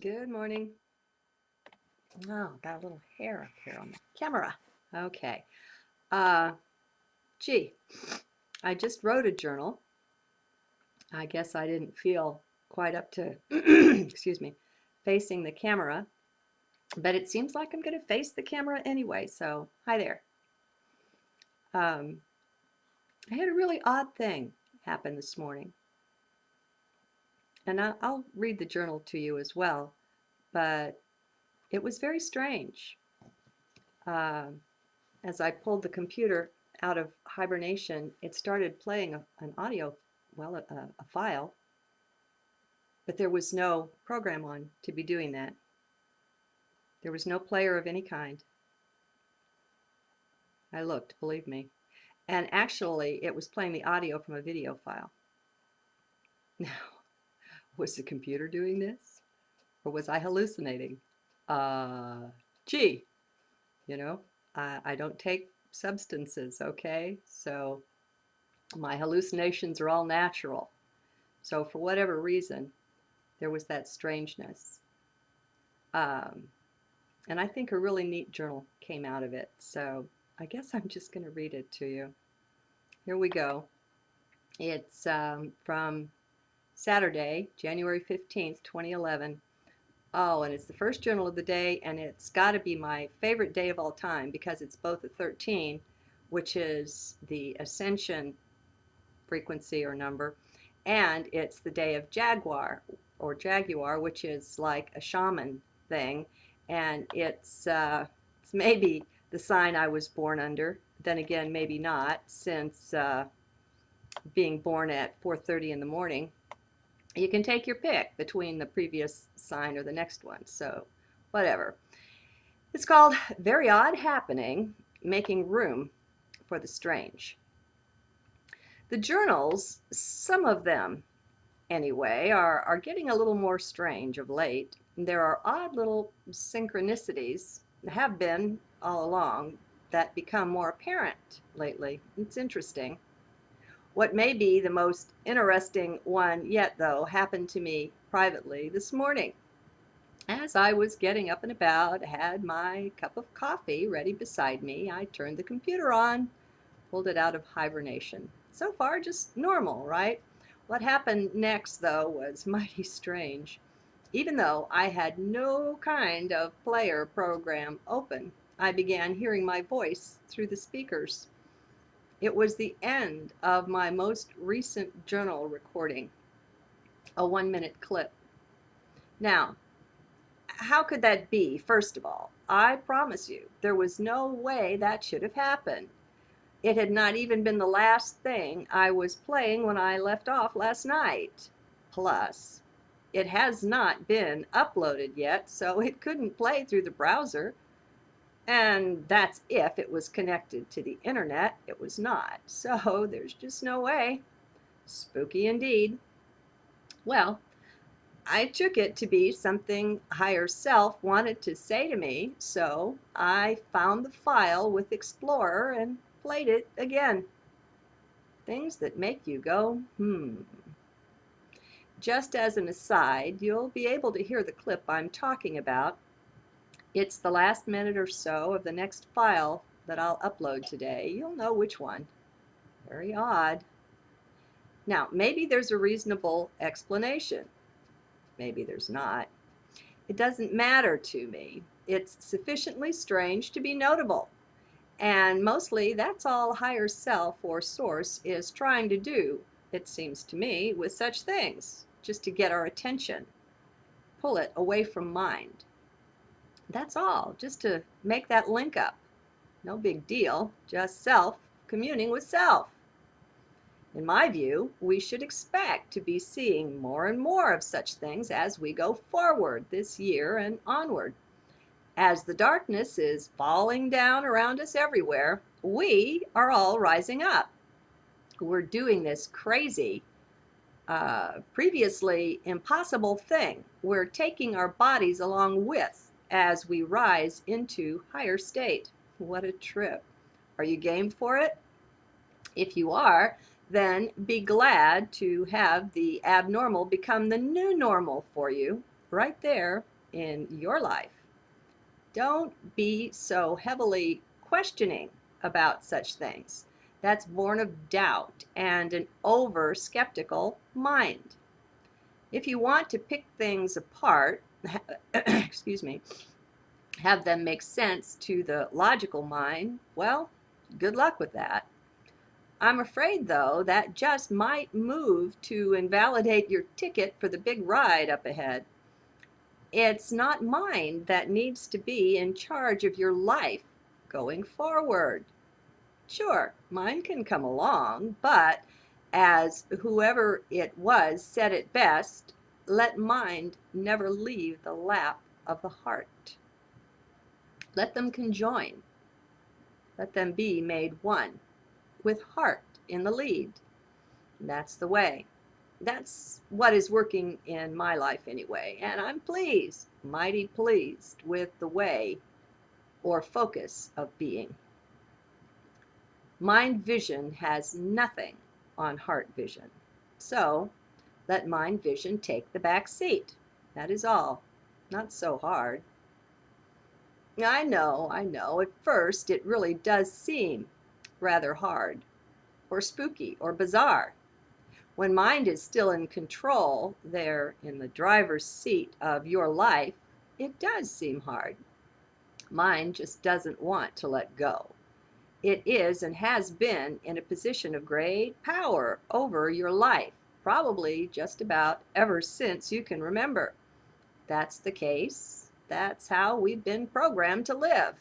Good morning. Oh, got a little hair up here on the camera. Okay. Uh, gee, I just wrote a journal. I guess I didn't feel quite up to, excuse me, facing the camera, but it seems like I'm going to face the camera anyway. So, hi there. Um, I had a really odd thing happen this morning, and I'll read the journal to you as well, but it was very strange. Um, as I pulled the computer out of hibernation, it started playing an audio, well, a file, but there was no program on to be doing that. There was no player of any kind. I looked, believe me. And actually, it was playing the audio from a video file. Now, was the computer doing this? Or was I hallucinating? Uh, Gee, you know, I don't take substances, okay? So my hallucinations are all natural. So for whatever reason, there was that strangeness. Um, and I think a really neat journal came out of it. So I guess I'm just going to read it to you. Here we go. It's from Saturday, January 15th, 2011. Oh, and it's the first journal of the day, and it's got to be my favorite day of all time because it's both a 13, which is the ascension frequency or number, and it's the day of Jaguar, which is like a shaman thing, and it's maybe the sign I was born under. Then again, maybe not, since being born at 4:30 in the morning, you can take your pick between the previous sign or the next one. So, whatever. It's called Very Odd Happening, Making Room for the Strange. The journals, some of them anyway, are getting a little more strange of late. There are odd little synchronicities, have been all along, that become more apparent lately. It's interesting. What may be the most interesting one yet, though, happened to me privately this morning. As I was getting up and about, had my cup of coffee ready beside me, I turned the computer on, pulled it out of hibernation. So far, just normal, right? What happened next, though, was mighty strange. Even though I had no kind of player program open, I began hearing my voice through the speakers. It was the end of my most recent journal recording, a 1-minute clip. Now, how could that be, first of all? I promise you, there was no way that should have happened. It had not even been the last thing I was playing when I left off last night. Plus, it has not been uploaded yet, so it couldn't play through the browser. And that's if it was connected to the internet. It was not. So there's just no way. Spooky indeed. Well, I took it to be something higher self wanted to say to me, so I found the file with Explorer and played it again. Things that make you go, Just as an aside, you'll be able to hear the clip I'm talking about. It's the last minute or so of the next file that I'll upload today. You'll know which one. Very odd. Now, maybe there's a reasonable explanation. Maybe there's not. It doesn't matter to me. It's sufficiently strange to be notable. And mostly that's all higher self or source is trying to do, it seems to me, with such things, just to get our attention, pull it away from mind. That's all, just to make that link up. No big deal, just self communing with self. In my view, we should expect to be seeing more and more of such things as we go forward this year and onward. As the darkness is falling down around us everywhere, we are all rising up. We're doing this crazy, previously impossible thing. We're taking our bodies along with as we rise into higher state. What a trip. Are you game for it? If you are, then be glad to have the abnormal become the new normal for you right there in your life. Don't be so heavily questioning about such things. That's born of doubt and an over-skeptical mind. If you want to pick things apart, excuse me, have them make sense to the logical mind, well, good luck with that. I'm afraid, though, that just might move to invalidate your ticket for the big ride up ahead. It's not mind that needs to be in charge of your life going forward. Sure, mind can come along, but as whoever it was said it best, let mind never leave the lap of the heart. Let them conjoin. Let them be made one, with heart in the lead. That's the way. That's what is working in my life anyway. And I'm pleased, mighty pleased with the way or focus of being. Mind vision has nothing on heart vision. So let mind vision take the back seat. That is all. Not so hard. I know. At first it really does seem rather hard or spooky or bizarre. When mind is still in control, there in the driver's seat of your life, it does seem hard. Mind just doesn't want to let go. It is and has been in a position of great power over your life, probably just about ever since you can remember. That's the case. That's how we've been programmed to live.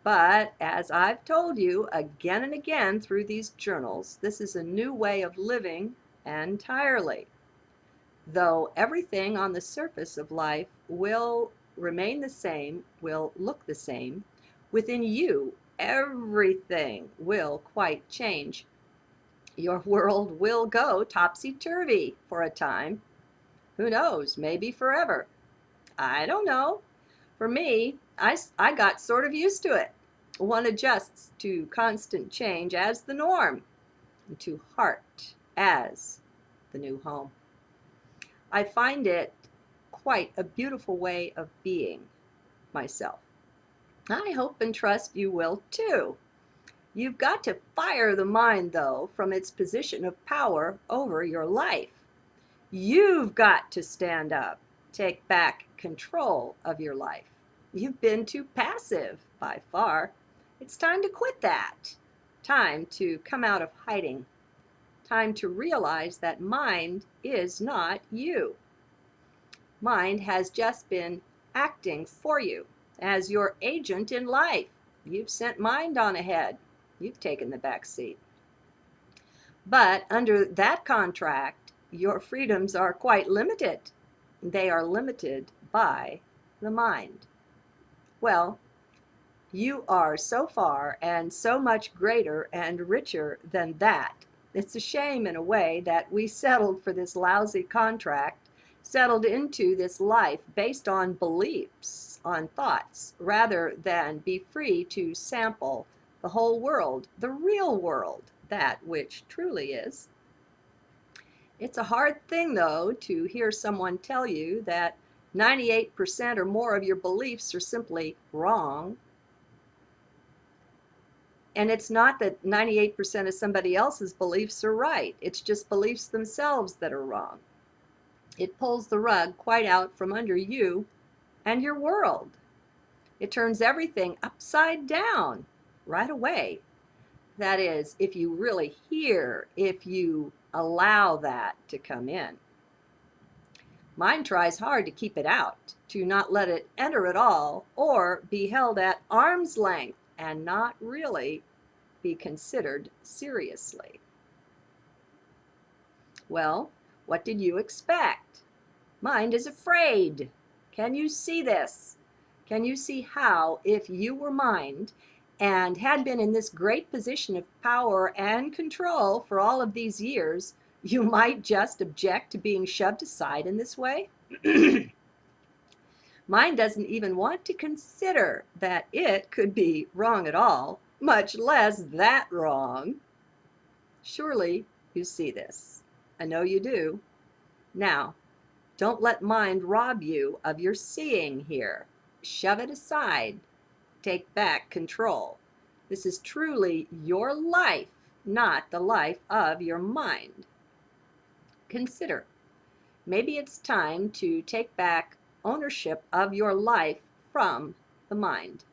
But as I've told you again and again through these journals, this is a new way of living entirely. Though everything on the surface of life will remain the same, will look the same, within you, everything will quite change. Your world will go topsy-turvy for a time. Who knows, maybe forever. I don't know. For me, I got sort of used to it. One adjusts to constant change as the norm, and to heart as the new home. I find it quite a beautiful way of being myself. I hope and trust you will too. You've got to fire the mind, though, from its position of power over your life. You've got to stand up, take back control of your life. You've been too passive by far. It's time to quit that. Time to come out of hiding. Time to realize that mind is not you. Mind has just been acting for you as your agent in life. You've sent mind on ahead. You've taken the back seat. But under that contract, your freedoms are quite limited. They are limited by the mind. Well, you are so far and so much greater and richer than that. It's a shame in a way that we settled for this lousy contract, settled into this life based on beliefs, on thoughts, rather than be free to sample the whole world, the real world, that which truly is. It's a hard thing, though, to hear someone tell you that 98% or more of your beliefs are simply wrong. And it's not that 98% of somebody else's beliefs are right. It's just beliefs themselves that are wrong. It pulls the rug quite out from under you and your world. It turns everything upside down right away. That is, if you really hear, if you allow that to come in. Mind tries hard to keep it out, to not let it enter at all, or be held at arm's length and not really be considered seriously. Well, what did you expect? Mind is afraid. Can you see this? Can you see how, if you were mind and had been in this great position of power and control for all of these years, you might just object to being shoved aside in this way? Mind doesn't even want to consider that it could be wrong at all, much less that wrong. Surely you see this. I know you do. Now, Don't let mind rob you of your seeing here. Shove it aside. Take back control. This is truly your life, not the life of your mind. Consider, maybe it's time to take back ownership of your life from the mind.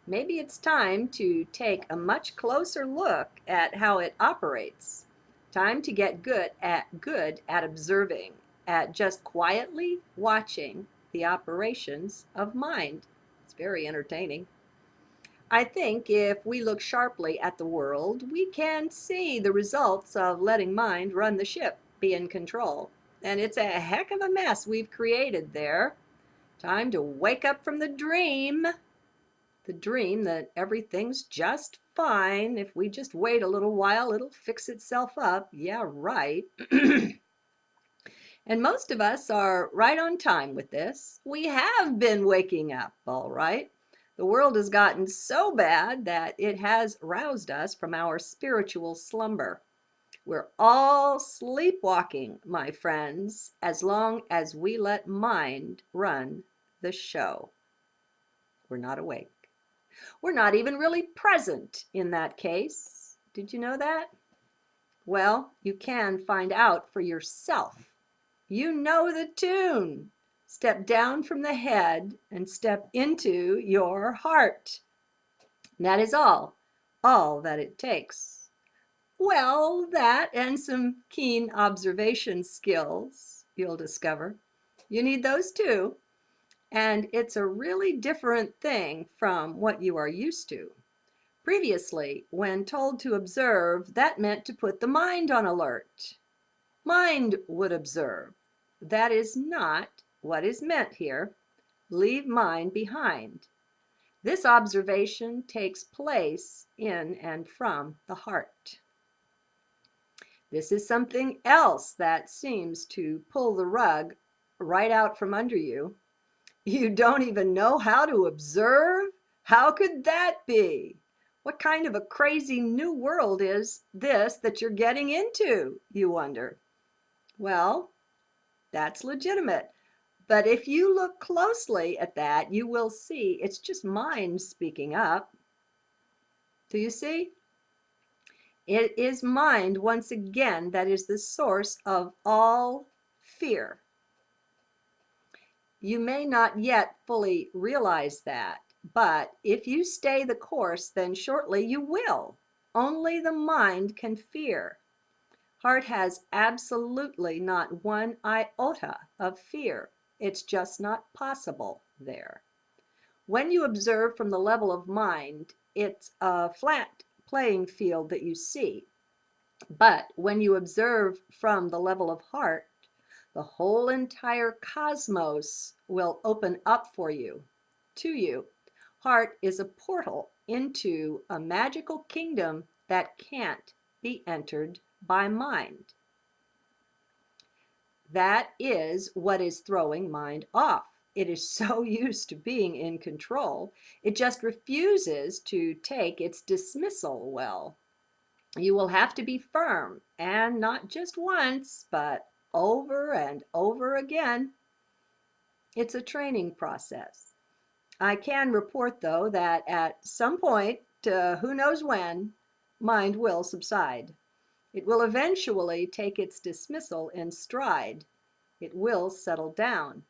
Maybe it's time to take a much closer look at how it operates. Time to get good at observing, at just quietly watching the operations of mind. It's very entertaining. I think if we look sharply at the world, we can see the results of letting mind run the ship, be in control. And it's a heck of a mess we've created there. Time to wake up from the dream. The dream that everything's just fine. If we just wait a little while, it'll fix itself up. Yeah, right. And most of us are right on time with this. We have been waking up, all right. The world has gotten so bad that it has roused us from our spiritual slumber. We're all sleepwalking, my friends, as long as we let mind run the show. We're not awake. We're not even really present in that case. Did you know that? Well, you can find out for yourself. You know the tune. Step down from the head and step into your heart. And that is all that it takes. Well, that and some keen observation skills, you'll discover. You need those too. And it's a really different thing from what you are used to. Previously, when told to observe, that meant to put the mind on alert. Mind would observe. That is not what is meant here. Leave mind behind. This observation takes place in and from the heart. This is something else that seems to pull the rug right out from under you. You don't even know how to observe? How could that be? What kind of a crazy new world is this that you're getting into, you wonder? Well, that's legitimate. But if you look closely at that, you will see it's just mind speaking up. Do you see? It is mind, once again, that is the source of all fear. You may not yet fully realize that, but if you stay the course, then shortly you will. Only the mind can fear. Heart has absolutely not one iota of fear. It's just not possible there. When you observe from the level of mind, it's a flat playing field that you see. But when you observe from the level of heart, the whole entire cosmos will open up for you, to you. Heart is a portal into a magical kingdom that can't be entered by mind. That is what is throwing mind off. It is so used to being in control, it just refuses to take its dismissal well. You will have to be firm, and not just once, but over and over again. It's a training process. I can report, though, that at some point, who knows when, mind will subside. It will eventually take its dismissal in stride. It will settle down.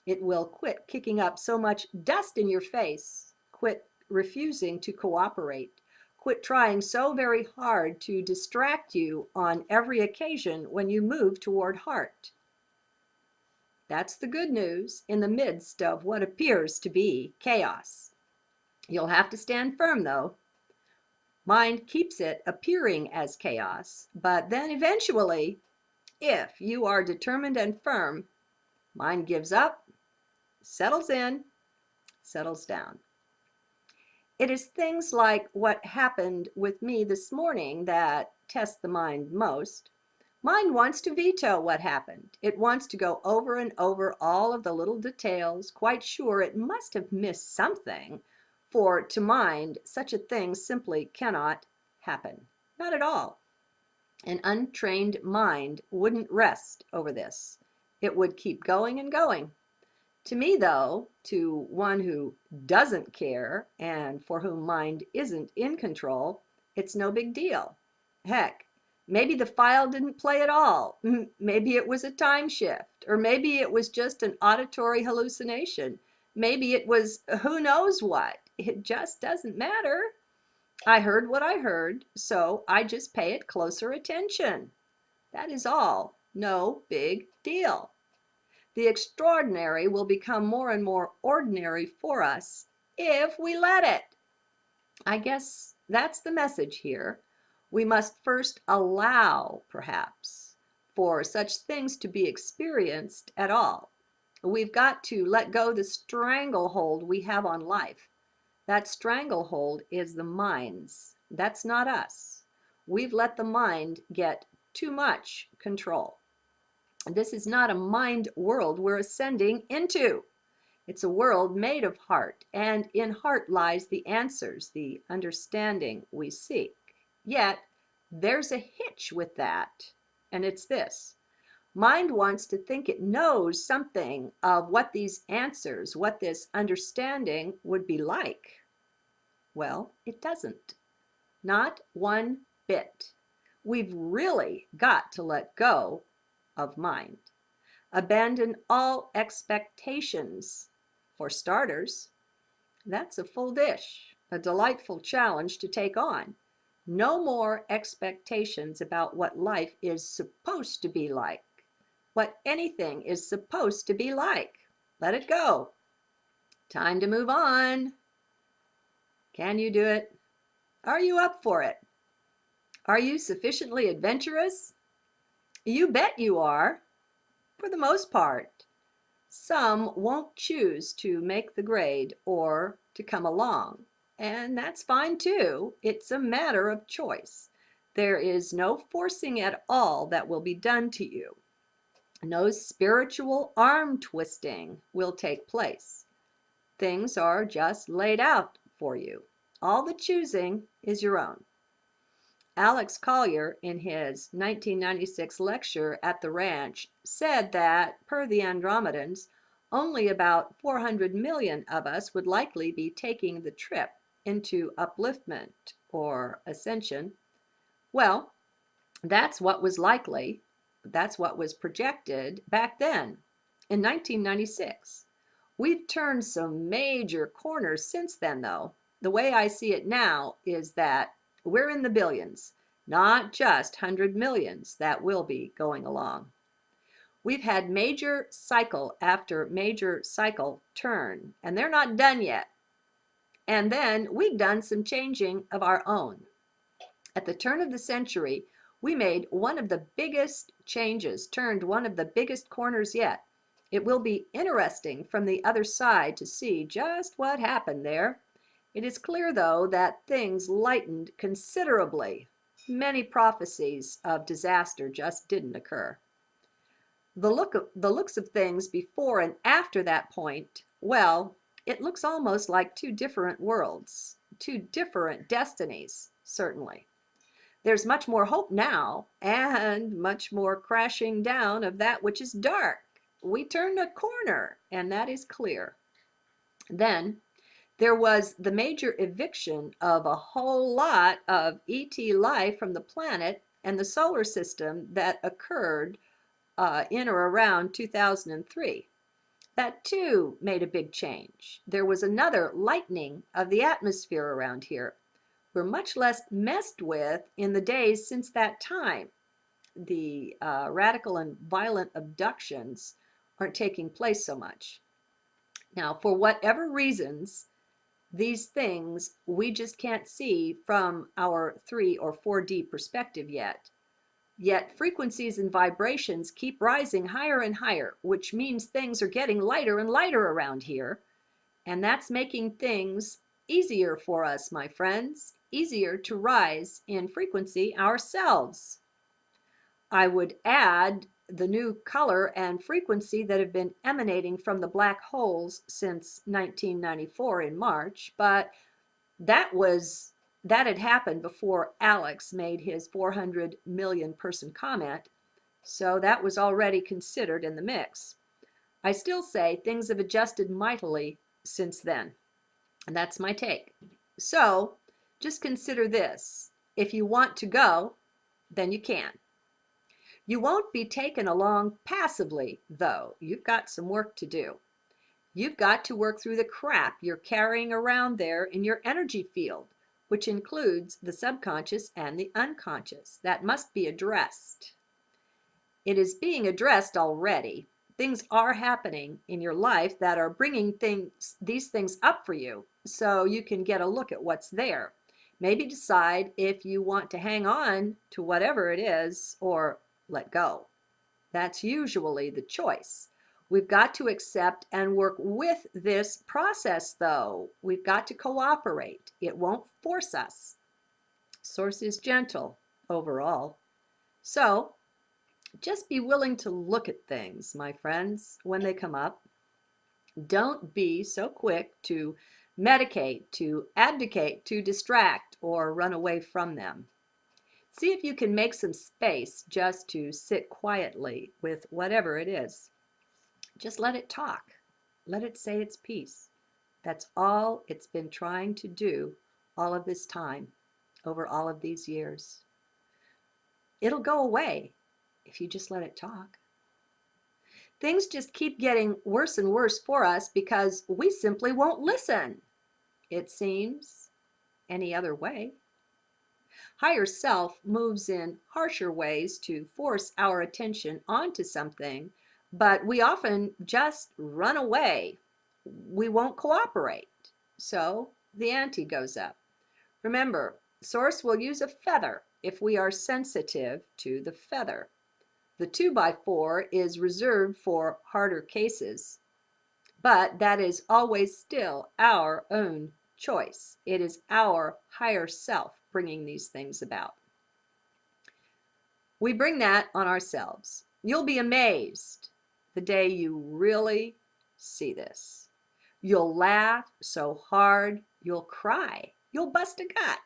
It will quit kicking up so much dust in your face, quit refusing to cooperate, quit trying so very hard to distract you on every occasion when you move toward heart. That's the good news in the midst of what appears to be chaos. You'll have to stand firm, though. Mind keeps it appearing as chaos, but then eventually, if you are determined and firm, mind gives up, settles in, settles down. It is things like what happened with me this morning that test the mind most. Mind wants to veto what happened. It wants to go over and over all of the little details, quite sure it must have missed something, for to mind, such a thing simply cannot happen. Not at all. An untrained mind wouldn't rest over this. It would keep going and going. To me, though, to one who doesn't care and for whom mind isn't in control, it's no big deal. Heck, maybe the file didn't play at all. Maybe it was a time shift, or maybe it was just an auditory hallucination. Maybe it was who knows what. It just doesn't matter. I heard what I heard, so I just pay it closer attention. That is all. No big deal. The extraordinary will become more and more ordinary for us if we let it. I guess that's the message here. We must first allow, perhaps, for such things to be experienced at all. We've got to let go the stranglehold we have on life. That stranglehold is the mind's. That's not us. We've let the mind get too much control. This is not a mind world we're ascending into. It's a world made of heart, and in heart lies the answers, the understanding we seek. Yet, there's a hitch with that, and it's this. Mind wants to think it knows something of what these answers, what this understanding would be like. Well, it doesn't. Not one bit. We've really got to let go of mind. Abandon all expectations. For starters, that's a full dish, a delightful challenge to take on. No more expectations about what life is supposed to be like, what anything is supposed to be like. Let it go. Time to move on. Can you do it? Are you up for it? Are you sufficiently adventurous? You bet you are, for the most part. Some won't choose to make the grade or to come along, and that's fine too. It's a matter of choice. There is no forcing at all that will be done to you. No spiritual arm twisting will take place. Things are just laid out for you. All the choosing is your own. Alex Collier, in his 1996 lecture at the ranch, said that, per the Andromedans, only about 400 million of us would likely be taking the trip into upliftment or ascension. Well, that's what was likely. That's what was projected back then, in 1996. We've turned some major corners since then, though. The way I see it now is that we're in the billions, not just 100 millions that will be going along. We've had major cycle after major cycle turn, and they're not done yet. And then we've done some changing of our own. At the turn of the century, we made one of the biggest changes, turned one of the biggest corners yet. It will be interesting from the other side to see just what happened there. It is clear, though, that things lightened considerably. Many prophecies of disaster just didn't occur. The looks of things before and after that point, well, it looks almost like two different worlds, two different destinies, certainly. There's much more hope now and much more crashing down of that which is dark. We turned a corner, and that is clear. Then there was the major eviction of a whole lot of ET life from the planet and the solar system that occurred in or around 2003. That too made a big change. There was another lightening of the atmosphere around here. We're much less messed with in the days since that time. The radical and violent abductions aren't taking place so much. Now, for whatever reasons, these things we just can't see from our 3 or 4D perspective yet. Yet frequencies and vibrations keep rising higher and higher, which means things are getting lighter and lighter around here. And that's making things easier for us, my friends, easier to rise in frequency ourselves. I would add the new color and frequency that have been emanating from the black holes since 1994 in March, but that had happened before Alex made his 400 million person comment. So that was already considered in the mix. I still say things have adjusted mightily since then. And that's my take. So just consider this. If you want to go, then you can. You won't be taken along passively, though. You've got some work to do. You've got to work through the crap you're carrying around there in your energy field, which includes the subconscious and the unconscious. That must be addressed. It is being addressed already. Things are happening in your life that are bringing these things up for you, so you can get a look at what's there. Maybe decide if you want to hang on to whatever it is or let go. That's usually the choice. We've got to accept and work with this process, though. We've got to cooperate. It won't force us. Source is gentle overall. So just be willing to look at things, my friends, when they come up. Don't be so quick to medicate, to abdicate, to distract, or run away from them. See if you can make some space just to sit quietly with whatever it is. Just let it talk. Let it say its piece. That's all it's been trying to do all of this time, over all of these years. It'll go away if you just let it talk. Things just keep getting worse and worse for us because we simply won't listen. It seems any other way. Higher self moves in harsher ways to force our attention onto something, but we often just run away. We won't cooperate. So the ante goes up. Remember, Source will use a feather if we are sensitive to the feather. The 2x4 is reserved for harder cases, but that is always still our own choice. It is our higher self bringing these things about. We bring that on ourselves. You'll be amazed the day you really see this. You'll laugh so hard, you'll cry. You'll bust a gut.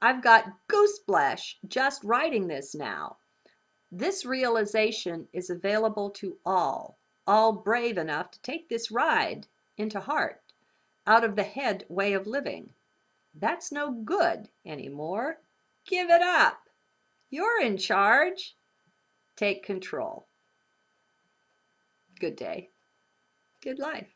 I've got gooseblesh just writing this now. This realization is available to all brave enough to take this ride into heart, out of the head way of living. That's no good anymore. Give it up. You're in charge. Take control. Good day. Good life.